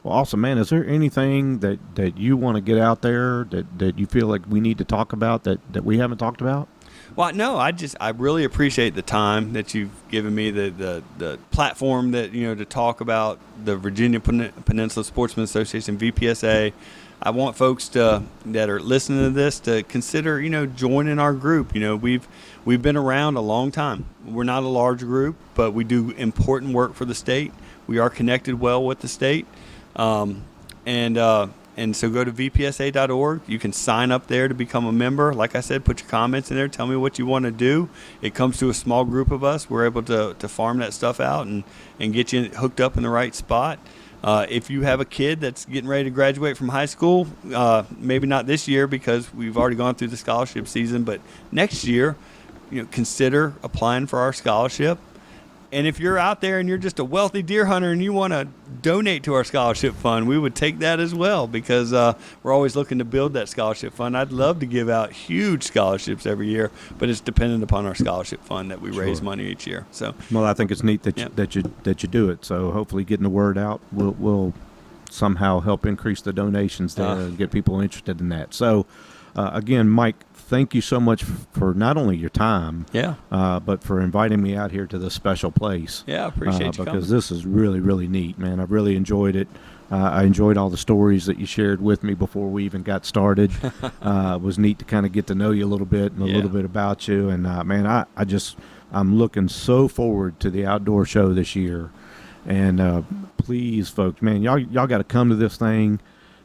Well, awesome, man. Is there anything that you want to get out there that you feel like we need to talk about that we haven't talked about? Well, no, I really appreciate the time that you've given me, the platform that, to talk about the Virginia Peninsula Sportsman Association, VPSA. I want folks that are listening to this to consider, joining our group. We've been around a long time. We're not a large group, but we do important work for the state. We are connected well with the state. And so go to VPSA.org. You can sign up there to become a member. Like I said, put your comments in there. Tell me what you want to do. It comes to a small group of us. We're able to farm that stuff out and get you hooked up in the right spot. If you have a kid that's getting ready to graduate from high school, maybe not this year because we've already gone through the scholarship season, but next year, consider applying for our scholarship. And if you're out there and you're just a wealthy deer hunter and you want to donate to our scholarship fund, we would take that as well, because we're always looking to build that scholarship fund. I'd love to give out huge scholarships every year, but it's dependent upon our scholarship fund that we raise money each year. So, well, I think it's neat that you do it. So hopefully getting the word out will somehow help increase the donations there and get people interested in that. So again, Mike, thank you so much for not only your time, but for inviting me out here to this special place. Yeah, I appreciate you because coming. This is really, really neat, man. I've really enjoyed it. I enjoyed all the stories that you shared with me before we even got started. It was neat to kind of get to know you a little bit and a little bit about you. And man, I'm looking so forward to the outdoor show this year. And please, folks, man, y'all got to come to this thing.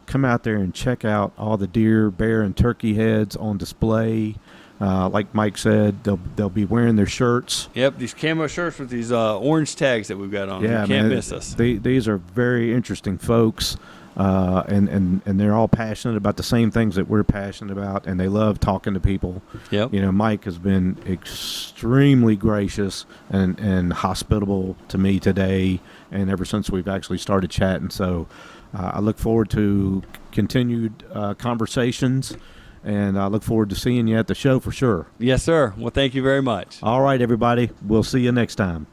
Come out there and check out all the deer, bear, and turkey heads on display. Like Mike said, they'll be wearing their shirts. Yep, these camo shirts with these orange tags that we've got on. Yeah, you can't man, miss us. These are very interesting folks, and they're all passionate about the same things that we're passionate about, and they love talking to people. Yep. You know, Mike has been extremely gracious and hospitable to me today, and ever since we've actually started chatting. So I look forward to continued conversations. And I look forward to seeing you at the show for sure. Yes, sir. Well, thank you very much. All right, everybody. We'll see you next time.